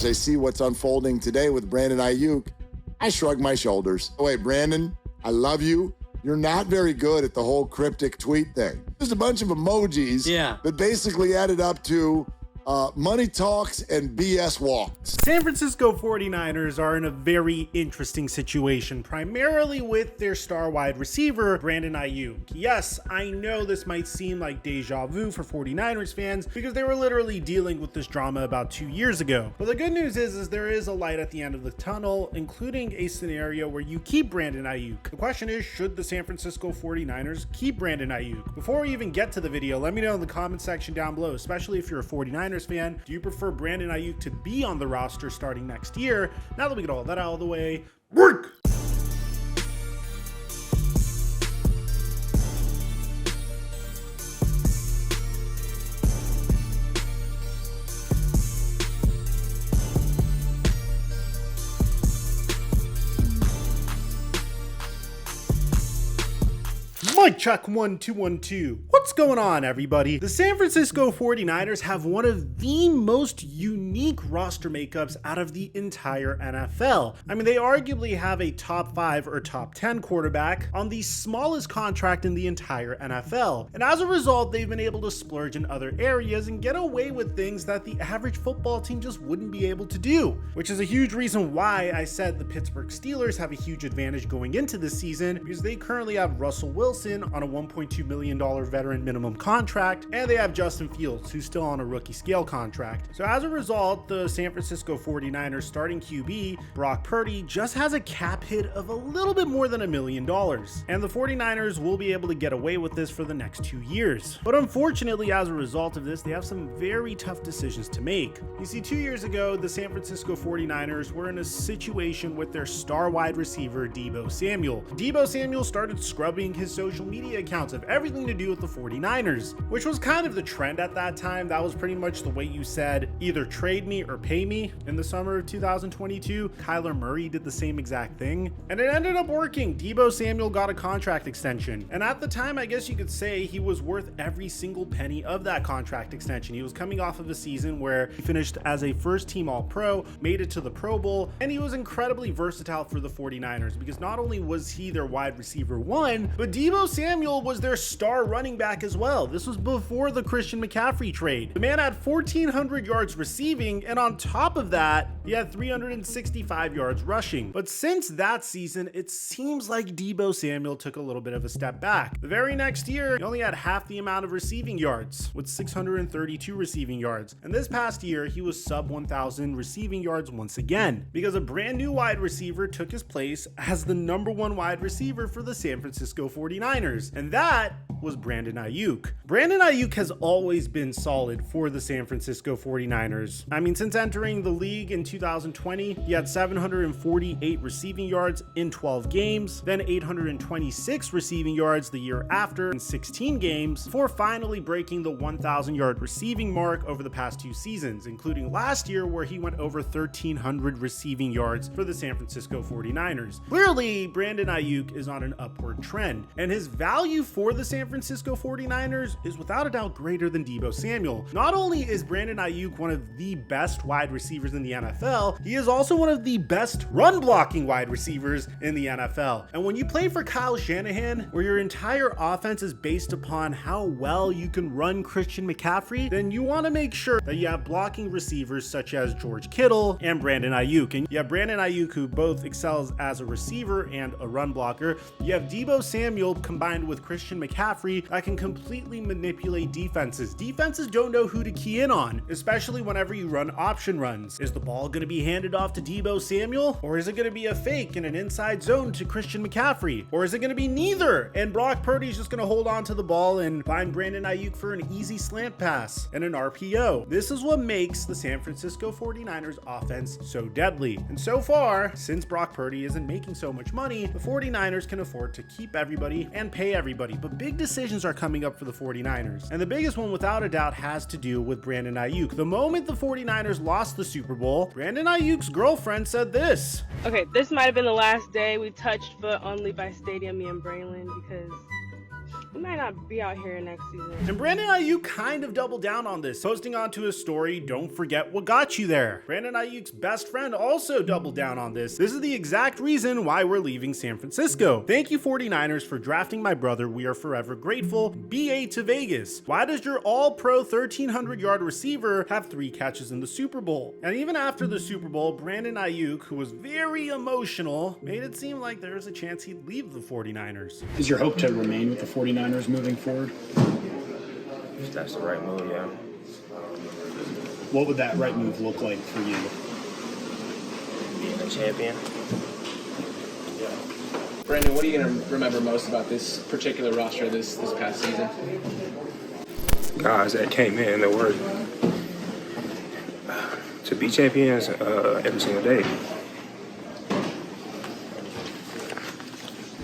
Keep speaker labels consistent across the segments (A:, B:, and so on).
A: As I see what's unfolding today with Brandon Aiyuk, I shrug my shoulders. Oh, wait, Brandon, I love you. You're not very good at the whole cryptic tweet thing. Just a bunch of emojis that basically added up to money talks and BS walks.
B: San Francisco 49ers are in a very interesting situation, primarily with their star wide receiver, Brandon Aiyuk. Yes, I know this might seem like deja vu for 49ers fans because they were literally dealing with this drama about 2 years ago. But the good news is there is a light at the end of the tunnel, including a scenario where you keep Brandon Aiyuk. The question is, should the San Francisco 49ers keep Brandon Aiyuk? Before we even get to the video, let me know in the comment section down below, especially if you're a 49ers fan, do you prefer Brandon Aiyuk to be on the roster starting next year? Now that we get all that out of the way, work! Mic check 1 2 1 2. What's going on, everybody? The San Francisco 49ers have one of the most unique roster makeups out of the entire NFL. I mean, they arguably have a top 5 or top 10 quarterback on the smallest contract in the entire NFL. And as a result, they've been able to splurge in other areas and get away with things that the average football team just wouldn't be able to do, which is a huge reason why I said the Pittsburgh Steelers have a huge advantage going into this season, because they currently have Russell Wilson on a $1.2 million veteran minimum contract, and they have Justin Fields, who's still on a rookie scale contract. So as a result, the San Francisco 49ers starting QB, Brock Purdy, just has a cap hit of a little bit more than $1 million. And the 49ers will be able to get away with this for the next 2 years. But unfortunately, as a result of this, they have some very tough decisions to make. You see, 2 years ago, the San Francisco 49ers were in a situation with their star wide receiver, Debo Samuel. Debo Samuel started scrubbing his social media accounts of everything to do with the 49ers, which was kind of the trend at that time. That was pretty much the way you said either trade me or pay me in the summer of 2022. Kyler Murray did the same exact thing, and it ended up working. Debo Samuel got a contract extension, and at the time, I guess you could say he was worth every single penny of that contract extension. He was coming off of a season where he finished as a first team All-Pro, made it to the Pro Bowl, and he was incredibly versatile for the 49ers because not only was he their wide receiver one, but Debo Samuel was their star running back as well. This was before the Christian McCaffrey trade. The man had 1,400 yards receiving, and on top of that, he had 365 yards rushing. But since that season, it seems like Debo Samuel took a little bit of a step back. The very next year, he only had half the amount of receiving yards, with 632 receiving yards. And this past year, he was sub 1,000 receiving yards once again, because a brand new wide receiver took his place as the #1 wide receiver for the San Francisco 49ers. And that was Brandon Aiyuk. Brandon Aiyuk has always been solid for the San Francisco 49ers. I mean, since entering the league in 2020, he had 748 receiving yards in 12 games, then 826 receiving yards the year after in 16 games, before finally breaking the 1,000 yard receiving mark over the past 2 seasons, including last year where he went over 1,300 receiving yards for the San Francisco 49ers. Clearly, Brandon Aiyuk is on an upward trend, and his value for the San Francisco 49ers is without a doubt greater than Debo Samuel. Not only is Brandon Aiyuk one of the best wide receivers in the NFL, he is also one of the best run blocking wide receivers in the NFL. And when you play for Kyle Shanahan, where your entire offense is based upon how well you can run Christian McCaffrey, then you want to make sure that you have blocking receivers such as George Kittle and Brandon Aiyuk. And you have Brandon Aiyuk, who both excels as a receiver and a run blocker. You have Debo Samuel combined with Christian McCaffrey that can completely manipulate defenses. Defenses don't know who to key in on, especially whenever you run option runs. Is the ball going to be handed off to Debo Samuel? Or is it going to be a fake in an inside zone to Christian McCaffrey? Or is it going to be neither? And Brock Purdy's just going to hold on to the ball and find Brandon Aiyuk for an easy slant pass and an RPO. This is what makes the San Francisco 49ers offense so deadly. And so far, since Brock Purdy isn't making so much money, the 49ers can afford to keep everybody and pay everybody. But big decisions are coming up for the 49ers. And the biggest one, without a doubt, has to do with Brandon Aiyuk. The moment the 49ers lost the Super Bowl, Brandon Aiyuk's girlfriend said this.
C: Okay, this might have been the last day we touched foot on Levi Stadium, me and Braylon, because we might not be out here next season.
B: And Brandon Aiyuk kind of doubled down on this, posting onto his story, "Don't forget what got you there." Brandon Aiyuk's best friend also doubled down on this. "This is the exact reason why we're leaving San Francisco. Thank you 49ers for drafting my brother. We are forever grateful. BA to Vegas. Why does your all-pro 1,300-yard receiver have 3 catches in the Super Bowl?" And even after the Super Bowl, Brandon Aiyuk, who was very emotional, made it seem like there was a chance he'd leave the 49ers.
D: Is your hope to remain with the 49ers moving forward?
E: If that's the right move, yeah.
D: What would that right move look like for you?
E: Being a champion.
F: Brandon, what are you going to remember most about this particular roster this past season?
E: Guys that came in that were to be champions every single day.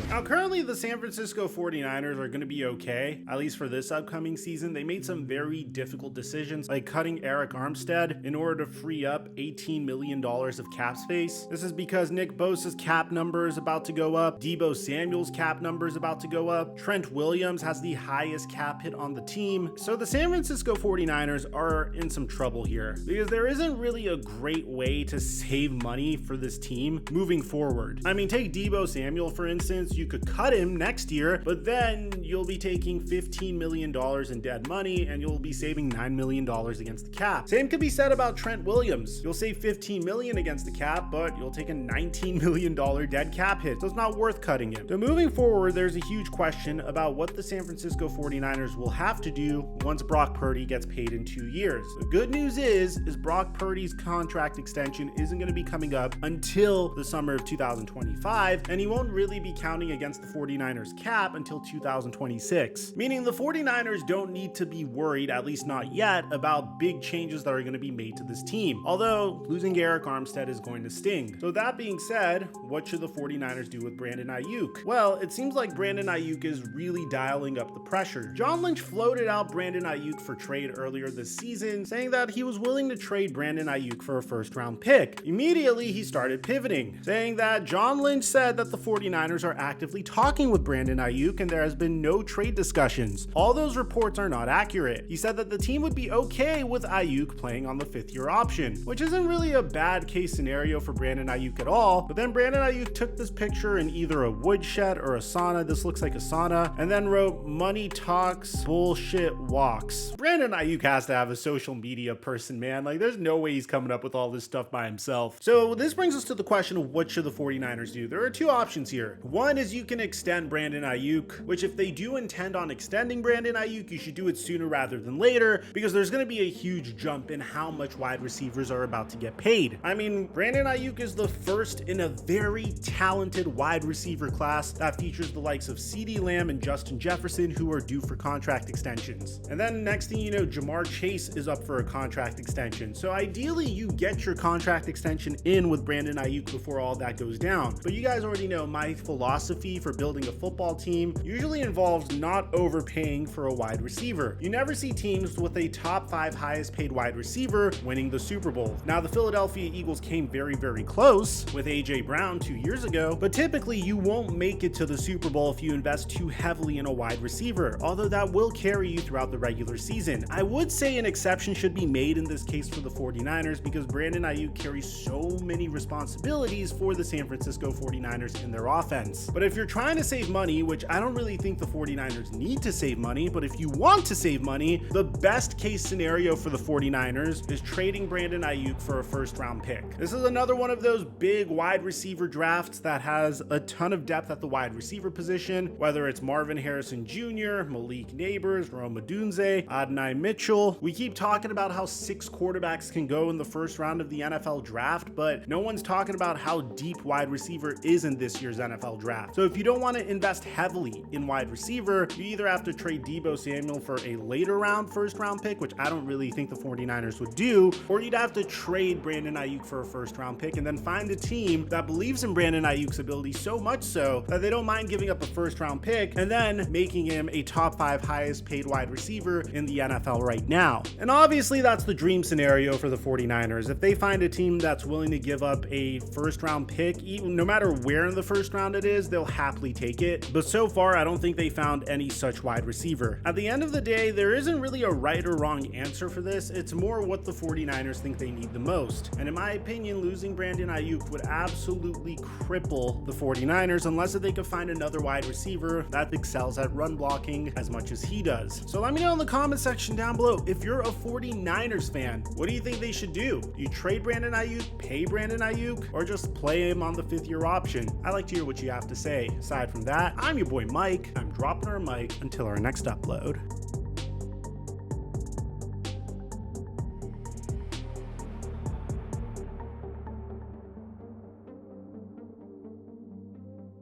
B: Now, currently, the San Francisco 49ers are going to be okay, at least for this upcoming season. They made some very difficult decisions, like cutting Eric Armstead in order to free up $18 million of cap space. This is because Nick Bosa's cap number is about to go up. Debo Samuel's cap number is about to go up. Trent Williams has the highest cap hit on the team. So the San Francisco 49ers are in some trouble here, because there isn't really a great way to save money for this team moving forward. I mean, take Debo Samuel, for instance. You could cut him next year, but then you'll be taking $15 million in dead money and you'll be saving $9 million against the cap. Same could be said about Trent Williams. You'll save $15 million against the cap, but you'll take a $19 million dead cap hit, so it's not worth cutting him. So moving forward, there's a huge question about what the San Francisco 49ers will have to do once Brock Purdy gets paid in 2 years. The good news is Brock Purdy's contract extension isn't going to be coming up until the summer of 2025, and he won't really be counting against the 49ers cap until 2026, meaning the 49ers don't need to be worried, at least not yet, about big changes that are going to be made to this team, although losing Eric Armstead is going to sting. So that being said, what should the 49ers do with Brandon Aiyuk? Well, it seems like Brandon Aiyuk is really dialing up the pressure. John Lynch floated out Brandon Aiyuk for trade earlier this season, saying that he was willing to trade Brandon Aiyuk for a first-round pick. Immediately, he started pivoting, saying that John Lynch said that the 49ers are actively talking with Brandon Aiyuk and there has been no trade discussions. All those reports are not accurate. He said that the team would be okay with Aiyuk playing on the 5th-year option, which isn't really a bad case scenario for Brandon Aiyuk at all. But then Brandon Aiyuk took this picture in either a woodshed or a sauna. This looks like a sauna, and then wrote, "Money talks, bullshit walks." Brandon Aiyuk has to have a social media person, man. Like, there's no way he's coming up with all this stuff by himself. So this brings us to the question of what should the 49ers do? There are 2 options here. One is you can extend Brandon Aiyuk, which if they do intend on extending Brandon Aiyuk, you should do it sooner rather than later, because there's going to be a huge jump in how much wide receivers are about to get paid. I mean, Brandon Aiyuk is the first in a very talented wide receiver class that features the likes of CeeDee Lamb and Justin Jefferson, who are due for contract extensions. And then next thing you know, Jamar Chase is up for a contract extension. So ideally, you get your contract extension in with Brandon Aiyuk before all that goes down. But you guys already know my philosophy for building a football team usually involves not overpaying for a wide receiver. You never see teams with a top 5 highest paid wide receiver winning the Super Bowl. Now, the Philadelphia Eagles came very, very close with AJ Brown 2 years ago, but typically you won't make it to the Super Bowl if you invest too heavily in a wide receiver, although that will carry you throughout the regular season. I would say an exception should be made in this case for the 49ers, because Brandon Aiyuk carries so many responsibilities for the San Francisco 49ers in their offense. But if you're trying to save money, which I don't really think the 49ers need to save money, but if you want to save money, the best case scenario for the 49ers is trading Brandon Aiyuk for a first-round pick. This is another one of those big wide receiver drafts that has a ton of depth at the wide receiver position, whether it's Marvin Harrison Jr., Malik Neighbors, Rome Odunze, Adonai Mitchell. We keep talking about how 6 quarterbacks can go in the first round of the NFL draft, but no one's talking about how deep wide receiver is in this year's NFL draft. So if you don't want to invest heavily in wide receiver, you either have to trade Debo Samuel for a later round first round pick, which I don't really think the 49ers would do, or you'd have to trade Brandon Aiyuk for a first round pick and then find a team that believes in Brandon Aiyuk's ability so much so that they don't mind giving up a first round pick and then making him a top 5 highest paid wide receiver in the NFL right now. And obviously that's the dream scenario for the 49ers. If they find a team that's willing to give up a first round pick, even no matter where in the first round it is, they'll happily take it, but so far I don't think they found any such wide receiver. At the end of the day, there isn't really a right or wrong answer for this, it's more what the 49ers think they need the most. And in my opinion, losing Brandon Aiyuk would absolutely cripple the 49ers unless they could find another wide receiver that excels at run blocking as much as he does. So let me know in the comment section down below, if you're a 49ers fan, what do you think they should do? You trade Brandon Aiyuk, pay Brandon Aiyuk, or just play him on the 5th year option? I'd like to hear what you have to say. Aside from that, I'm your boy Mike. I'm dropping our mic until our next upload.